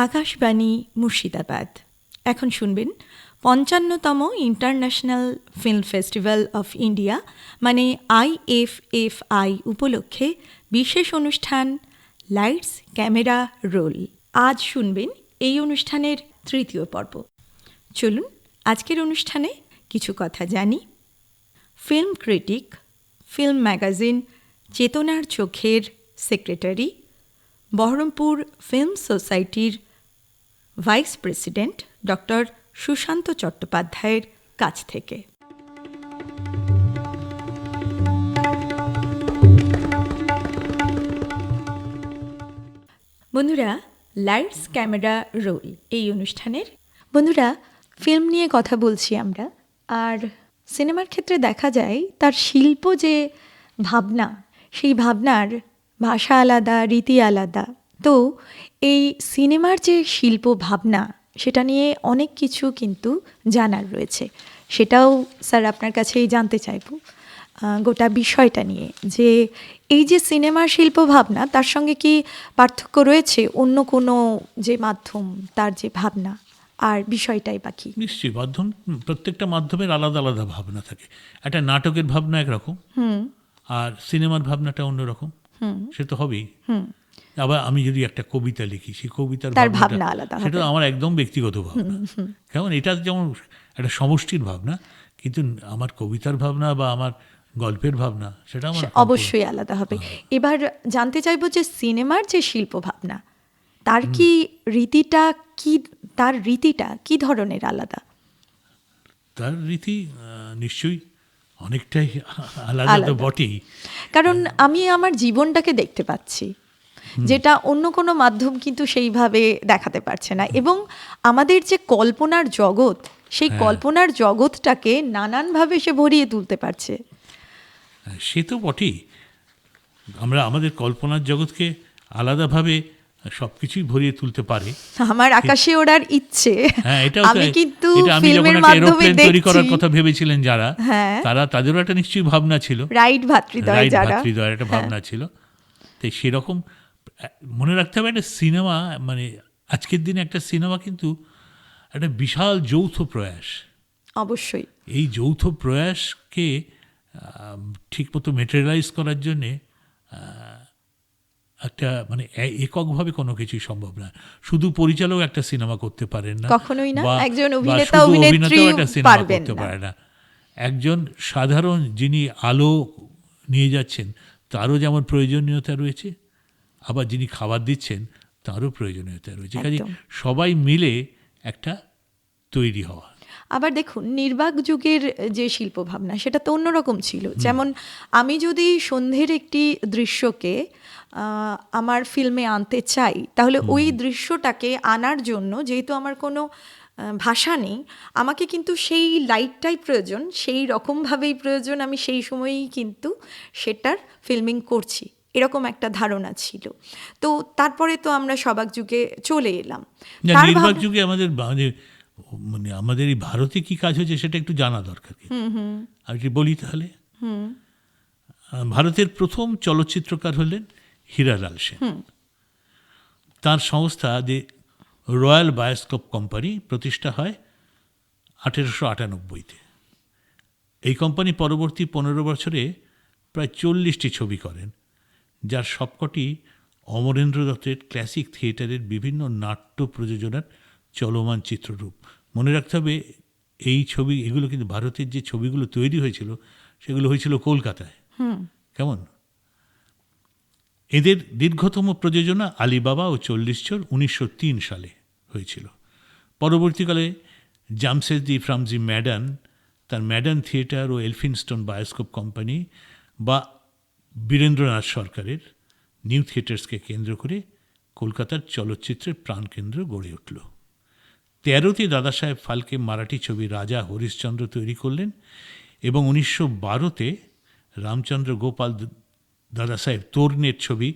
আকাশবাণী মুর্শিদাবাদ। এখন শুনবেন ৫৫তম international film festival of India মানে IFFI উপলক্ষে বিশেষ অনুষ্ঠান লাইটস ক্যামেরা রোল। আজ শুনবেন এই অনুষ্ঠানের তৃতীয় পর্ব। চলুন আজকের অনুষ্ঠানে কিছু কথা জানি। ফিল্ম ক্রিটিক, ফিল্ম ম্যাগাজিন চেতনার চোখের সেক্রেটারি, বহরমপুর ফিল্ম সোসাইটির ভাইস প্রেসিডেন্ট ডক্টর সুশান্ত চট্টোপাধ্যায়ের কাছ থেকে। বন্ধুরা, লাইটস ক্যামেরা রোল এই অনুষ্ঠানের বন্ধুরা ফিল্ম নিয়ে কথা বলছি আমরা। আর সিনেমার ক্ষেত্রে দেখা যায় তার শিল্প যে ভাবনা, সেই ভাবনার ভাষা আলাদা, রীতি আলাদা। তো এই সিনেমার যে শিল্প ভাবনা, সেটা নিয়ে অনেক কিছু কিন্তু জানার রয়েছে। সেটাও স্যার আপনার কাছেই জানতে চাইব, গোটা বিষয়টা নিয়ে, যে এই যে সিনেমার শিল্প ভাবনা, তার সঙ্গে কি পার্থক্য রয়েছে অন্য কোনো যে মাধ্যম, তার যে ভাবনা আর বিষয়টাই বাকি? নিশ্চয়ই মাধ্যম, প্রত্যেকটা মাধ্যমের আলাদা আলাদা ভাবনা থাকে। একটা নাটকের ভাবনা একরকম, আর সিনেমার ভাবনাটা অন্যরকম, সে তো হবেই। আবার আমি যদি একটা কবিতা লিখি, সেই কবিতার ভাবনা আলাদা, সেটা আমার একদম ব্যক্তিগত ভাবনা। কেমন, এটা যেমন একটা সমষ্টির ভাবনা, কিন্তু আমার কবিতার ভাবনা বা আমার গল্পের ভাবনা সেটা আমার অবশ্যই আলাদা হবে। এবার জানতে চাইবো যে সিনেমার যে শিল্প ভাবনা, তার কি রীতিটা কি, তার রীতিটা কি ধরনের আলাদা? তার রীতি নিশ্চয়ই অনেকটাই আলাদা তো বটেই। কারণ আমি আমার জীবনটাকে দেখতে পাচ্ছি, যেটা অন্য কোনো মাধ্যম কিন্তু সেইভাবে দেখাতে পারছে না। এবং আমাদের যে কল্পনার জগৎ, সেই কল্পনার জগৎটাকে নানানভাবে সে ভরিয়ে তুলতে পারছে। সে তো বটেই, আমরা আমাদের কল্পনার জগৎকে আলাদাভাবে সবকিছুই ভরিয়ে তুলতে পারে। আমার আকাশে ওড়ার ইচ্ছে, আমি কিন্তু আমি যখন একটা এরোপ্লেন তৈরি করার কথা ভেবেছিলেন যারা, তাদেরও একটা নিশ্চয়ই ভাবনা ছিল, রাইট ভাতৃদ্বয় একটা ভাবনা ছিল। তাই সেরকম মনে রাখতে হবে, একটা সিনেমা মানে আজকের দিনে একটা সিনেমা কিন্তু একটা বিশাল যৌথ প্রয়াস। অবশ্যই এই যৌথ প্রয়াসকে ঠিকমতো মেটেরিয়ালাইজ করার জন্যে একটা মানে এককভাবে কোনো কিছুই সম্ভব না। শুধু পরিচালক একটা সিনেমা করতে পারেন না, কখনোই না। একজন অভিনেতাও একটা সিনেমা করতে পারে না। একজন সাধারণ যিনি আলো নিয়ে যাচ্ছেন, তারও যেমন প্রয়োজনীয়তা রয়েছে, আবার যিনি খাবার দিচ্ছেন তারও প্রয়োজনীয়তা রয়েছে। কাজে সবাই মিলে একটা তৈরি হওয়া। আবার দেখুন, নির্বাক যুগের যে শিল্প ভাবনা, সেটা তো অন্যরকম ছিল। যেমন আমি যদি সন্ধ্যের একটি দৃশ্যকে আমার ফিল্মে আনতে চাই, তাহলে ওই দৃশ্যটাকে আনার জন্য, যেহেতু আমার কোনো ভাষা নেই, আমাকে কিন্তু সেই লাইটটাই প্রয়োজন, সেই রকমভাবেই প্রয়োজন, আমি সেই সময়েই কিন্তু সেটার ফিল্মিং করছি, এরকম একটা ধারণা ছিল। তো তারপরে তো আমরা সবাক যুগে চলে এলাম। নির্বাক যুগে আমাদের মানে আমাদের এই ভারতে কি কাজ হয়েছে সেটা একটু জানা দরকার। আমি কি বলি তাহলে, ভারতের প্রথম চলচ্চিত্রকার হলেন হীরালাল সেন। তার সংস্থা যে রয়্যাল বায়োস্কোপ কোম্পানি প্রতিষ্ঠা হয় 1898-তে। এই কোম্পানি পরবর্তী 15 বছরে প্রায় 40টি ছবি করেন, যার সবকটি অমরেন্দ্র দত্তের ক্লাসিক থিয়েটারের বিভিন্ন নাট্য প্রযোজনার চলমান চিত্ররূপ। মনে রাখতে হবে, এগুলো কিন্তু ভারতের যে ছবিগুলো তৈরি হয়েছিল, সেগুলো হয়েছিল কলকাতায়। কেমন, এদের দীর্ঘতম প্রযোজনা আলিবাবা ও 40 চোর 1903 সালে হয়েছিল। পরবর্তীকালে জামশেদজি ফ্রামজি ম্যাডান তার ম্যাডান থিয়েটার ও এলফিনস্টোন বায়োস্কোপ কোম্পানি বা বীরেন্দ্রনাথ সরকারের নিউ থিয়েটার্সকে কেন্দ্র করে কলকাতার চলচ্চিত্রের প্রাণকেন্দ্র গড়ে উঠল। 13তে দাদাসাহেব ফালকে মারাঠি ছবি রাজা হরিশ্চন্দ্র তৈরি করলেন এবং 1912তে রামচন্দ্র গোপাল দাদাসাহেব তোরনের ছবি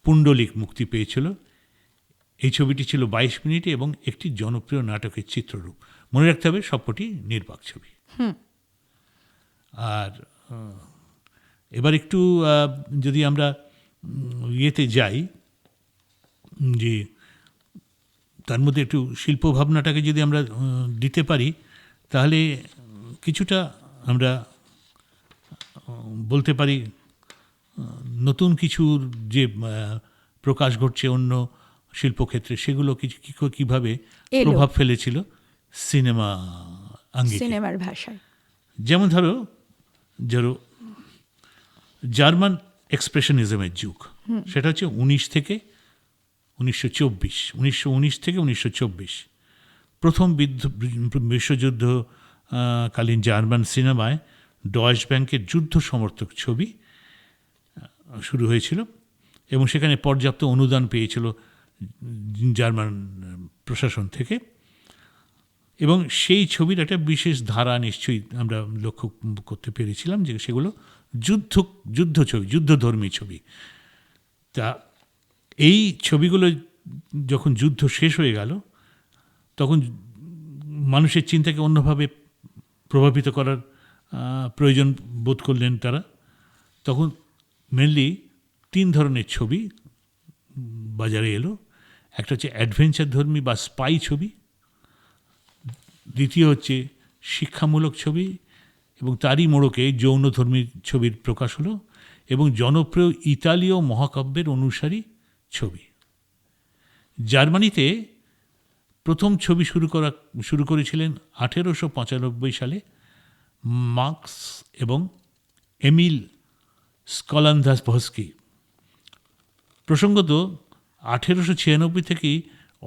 পুণ্ডলিক মুক্তি পেয়েছিল। এই ছবিটি ছিল 22 মিনিট এবং একটি জনপ্রিয় নাটকের চিত্ররূপ। মনে রাখতে হবে সবকটি নির্বাক ছবি। আর এবার একটু যদি আমরা ইয়েতে যাই, যে তার মধ্যে একটু শিল্প ভাবনাটাকে যদি আমরা দিতে পারি, তাহলে কিছুটা আমরা বলতে পারি নতুন কিছুর যে প্রকাশ ঘটছে অন্য শিল্পক্ষেত্রে, সেগুলো কিছু কীভাবে এলো। প্রভাব ফেলেছিল সিনেমা আঙ্গিকে। সিনেমার ভাষায়। যেমন ধরো জার্মান এক্সপ্রেশনিজমের যুগ, সেটা হচ্ছে 19 থেকে 1924, 1919 থেকে 1924। প্রথম বিশ্বযুদ্ধ কালীন জার্মান সিনেমায় ডয়েশ ব্যাংকের যুদ্ধ সমর্থক ছবি শুরু হয়েছিল এবং সেখানে পর্যাপ্ত অনুদান পেয়েছিল জার্মান প্রশাসন থেকে, এবং সেই ছবির একটা বিশেষ ধারা নিশ্চয়ই আমরা লক্ষ্য করতে পেরেছিলাম, যে সেগুলো যুদ্ধ ছবি, যুদ্ধধর্মী ছবি। তা এই ছবিগুলো যখন যুদ্ধ শেষ হয়ে গেল, তখন মানুষের চিন্তাকে অন্যভাবে প্রভাবিত করার প্রয়োজন বোধ করলেন তারা। তখন মেনলি 3 ধরনের ছবি বাজারে এলো। একটা হচ্ছে অ্যাডভেঞ্চার ধর্মী বা স্পাই ছবি, দ্বিতীয় হচ্ছে শিক্ষামূলক ছবি, এবং তারই মোড়কে যৌনধর্মী ছবির প্রকাশ হলো, এবং জনপ্রিয় ইতালীয় মহাকাব্যের অনুসারী ছবি। জার্মানিতে প্রথম ছবি শুরু করেছিলেন 1895 সালে মার্কস এবং এমিল স্কলান্দাসভস্কি। প্রসঙ্গত 1896 থেকেই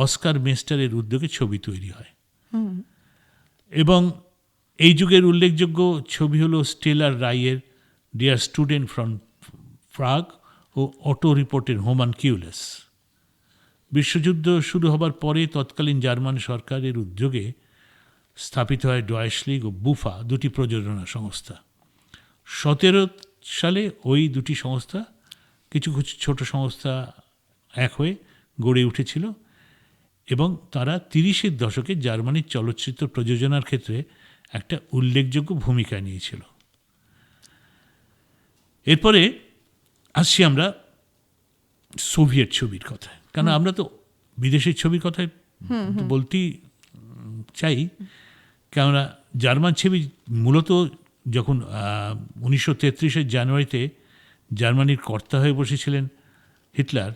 অস্কার মেস্টারের উদ্যোগে ছবি তৈরি হয়, এবং এই যুগের উল্লেখযোগ্য ছবি হলো স্টেলার রাইয়ের ডিয়ার স্টুডেন্ট ফ্রম প্রাগ ও অটো রিপোর্টের হোমানকিউলাস। বিশ্বযুদ্ধ শুরু হবার পরে তৎকালীন জার্মান সরকারের উদ্যোগে স্থাপিত হয় ডয়েশলিগ ও বুফা, 2টি প্রযোজনা সংস্থা। 17 সালে ওই 2টি সংস্থা, কিছু কিছু ছোট সংস্থা এক হয়ে গড়ে উঠেছিল, এবং তারা 30-এর দশকে জার্মানির চলচ্চিত্র প্রযোজনার ক্ষেত্রে একটা উল্লেখযোগ্য ভূমিকা নিয়েছিল। এরপরে আসছি আমরা সোভিয়েত ছবির কথায়, কারণ আমরা তো বিদেশের ছবির কথায় বলতেই চাই, কেননা জার্মান ছবি মূলত যখন 1933 জানুয়ারিতে জার্মানির কর্তা হয়ে বসেছিলেন হিটলার,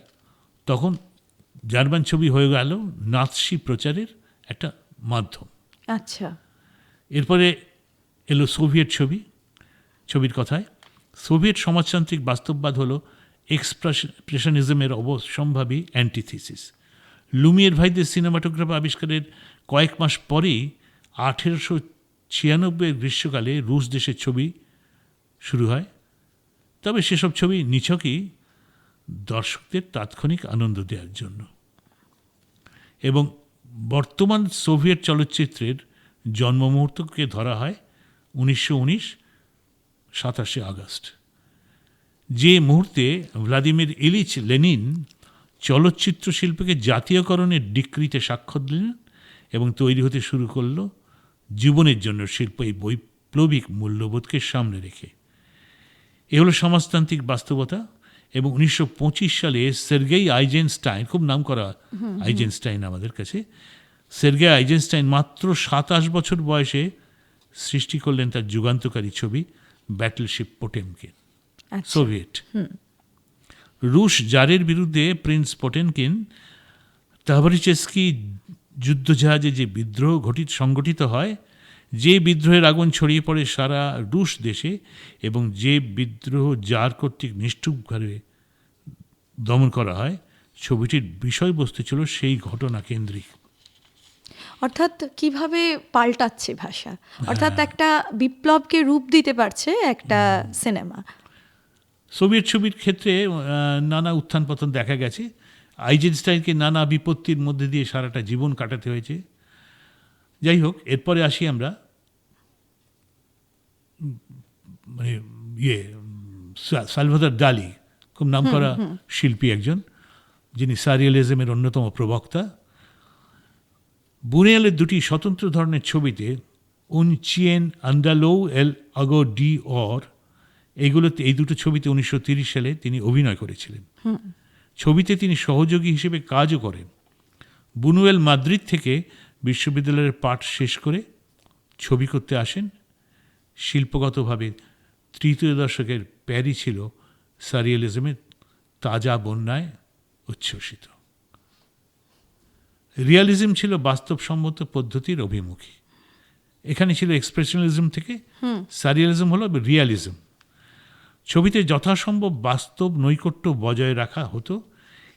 তখন জার্মান ছবি হয়ে গেল নাৎসি প্রচারের একটা মাধ্যম। আচ্ছা। এরপরে এলো সোভিয়েত ছবির কথায়। সোভিয়েত সমাজতান্ত্রিক বাস্তববাদ হলো এক্সপ্রেশনিজমের অবসম্ভাবী অ্যান্টিথিসিস। লুমিয়ের ভাইদের সিনেমাটোগ্রাফ আবিষ্কারের কয়েক মাস পরেই 1896 গ্রীষ্মকালে রুশ দেশের ছবি শুরু হয়। তবে সেসব ছবি নিছকই দর্শকদের তাৎক্ষণিক আনন্দ দেওয়ার জন্য, এবং বর্তমান সোভিয়েত চলচ্চিত্রের জন্মমুহূর্তকে ধরা হয় 1919 27 আগস্ট, যে মুহূর্তে ভ্লাদিমির ইলিচ লেনিন চলচ্চিত্র শিল্পকে জাতীয়করণের ডিক্রিতে স্বাক্ষর দিলেন এবং তৈরি হতে শুরু করলো জীবনের জন্য শিল্প, এই বৈপ্লবিক মূল্যবোধকে সামনে রেখে। এ হলো সমাজতান্ত্রিক বাস্তবতা। এবং 1925 সালে সের্গেই আইজেনস্টাইন, খুব নাম করা আইজেনস্টাইন আমাদের কাছে, সের্গেই আইজেনস্টাইন মাত্র 27 বছর বয়সে সৃষ্টি করলেন তার যুগান্তকারী ছবি ব্যাটলশিপ পোটেমকিন। সোভিয়েট রুশ জারের বিরুদ্ধে প্রিন্স পোটেমকিন তাভারিচেস্কি যুদ্ধজাহাজে যে বিদ্রোহ সংগঠিত হয়, যে বিদ্রোহের আগুন ছড়িয়ে পড়ে সারা রুশ দেশে, এবং যে বিদ্রোহ জার কর্তৃক নিষ্ঠুরভাবে দমন করা হয়, ছবিটির বিষয়বস্তু ছিল সেই ঘটনা কেন্দ্রিক। অর্থাৎ কিভাবে পাল্টাচ্ছে ভাষা, অর্থাৎ একটা বিপ্লবকে রূপ দিতে পারছে একটা সিনেমা। সোভিয়েত ছবির ক্ষেত্রে নানা উত্থান পতন দেখা গেছে। আইজেনস্টাইনকে নানা বিপত্তির মধ্যে দিয়ে সারাটা জীবন কাটাতে হয়েছে। যাই হোক, এরপরে আসি আমরা মানে সালভাদর ডালি, খুব নামকরা শিল্পী একজন, যিনি সারিয়ালিজমের অন্যতম প্রবক্তা। বুনিয়ালের 2টি স্বতন্ত্র ধরনের ছবিতে উন চিয়েন আন্ডালো এল আগো ডি অর, এই 2টো ছবিতে 1930 সালে তিনি অভিনয় করেছিলেন। ছবিতে তিনি সহযোগী হিসেবে কাজও করেন। বুনুয়েল মাদ্রিদ থেকে বিশ্ববিদ্যালয়ের পাঠ শেষ করে ছবি করতে আসেন। শিল্পগতভাবে তৃতীয় দশকের প্যারি ছিল সারিয়ালিজমের তাজা বন্যায় উচ্ছ্বসিত। রিয়ালিজম ছিল বাস্তবসম্মত পদ্ধতির অভিমুখী। এখানে ছিল এক্সপ্রেশনিজম থেকে সারিয়ালিজম হলো রিয়ালিজম। ছবিতে যথাসম্ভব বাস্তব নৈকট্য বজায় রাখা হতো।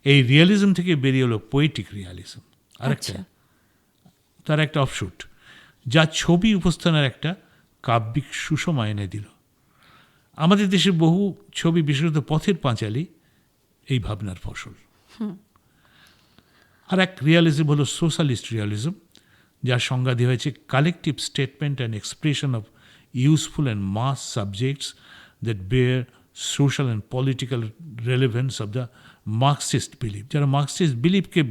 এই রিয়ালিজম থেকে বেরিয়ে হলো পোয়েটিক রিয়ালিজম, আরেকটা তার একটা অফশুট, যা ছবি উপস্থানের একটা কাব্যিক সুষমা এনে দিল। আমাদের দেশে বহু ছবি, বিশেষত পথের পাঁচালী, এই ভাবনার ফসল। আর এক রিয়ালিজম হলো সোশ্যালিস্ট রিয়ালিজম, যার সংজ্ঞা দেওয়া হয়েছে collective statement and expression of useful and mass subjects that bear social and political relevance of the Marxist belief. যারা মার্কসিস্ট বিলিভকে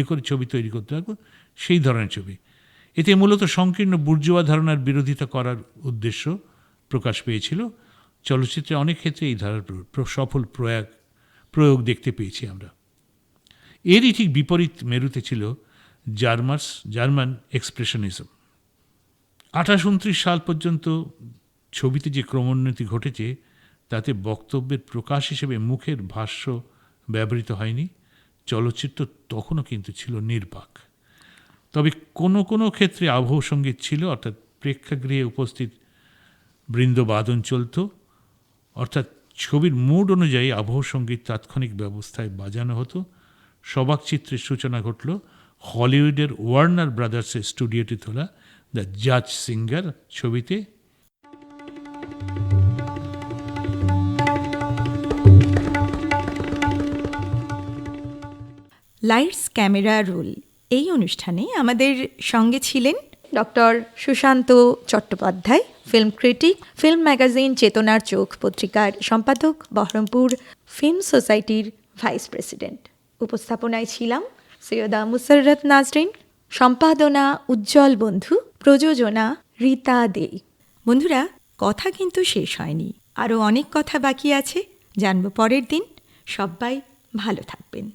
করে ছবি তৈরি করতে থাকবো, সেই ধরনের ছবি। এতে মূলত সংকীর্ণ বুর্জোয়া ধারণার বিরোধিতা করার উদ্দেশ্য প্রকাশ পেয়েছিল। চলচ্চিত্রে অনেক ক্ষেত্রে এই ধারার সফল প্রয়োগ দেখতে পেয়েছি আমরা। এরই ঠিক বিপরীত মেরুতে ছিল জার্মান এক্সপ্রেশনিজম। 1829 সাল পর্যন্ত ছবিতে যে ক্রমোন্নতি ঘটেছে, তাতে বক্তব্যের প্রকাশ হিসেবে মুখের ভাষ্য ব্যবহৃত হয়নি। চলচ্চিত্র তখনও কিন্তু ছিল নির্বাক। তবে কোনো কোনো ক্ষেত্রে আবহ সঙ্গীত ছিল, অর্থাৎ প্রেক্ষাগৃহে উপস্থিত বৃন্দবাদন চলত, অর্থাৎ ছবির মুড অনুযায়ী আবহ সঙ্গীত তাৎক্ষণিক ব্যবস্থায় বাজানো হতো। সবাক চিত্রের সূচনা ঘটল হলিউডের ওয়ার্নার ব্রাদার্সের স্টুডিওতে তোলা দ্য জাজ সিঙ্গার ছবিতে। লাইটস ক্যামেরা রোল এই অনুষ্ঠানে আমাদের সঙ্গে ছিলেন doctor Sushanta Chattopadhyay, film critic, film magazine চেতনার চোখ পত্রিকার সম্পাদক, বহরমপুর ফিল্ম সোসাইটির ভাইস প্রেসিডেন্ট। উপস্থাপনায় ছিলাম সৈয়দা মুসাররত নাজরিন, সম্পাদনা উজ্জ্বল বন্ধু, প্রযোজনা রীতা দে। বন্ধুরা, কথা কিন্তু শেষ হয়নি, আরও অনেক কথা বাকি আছে, জানবো পরের দিন। সবাই ভালো থাকবেন।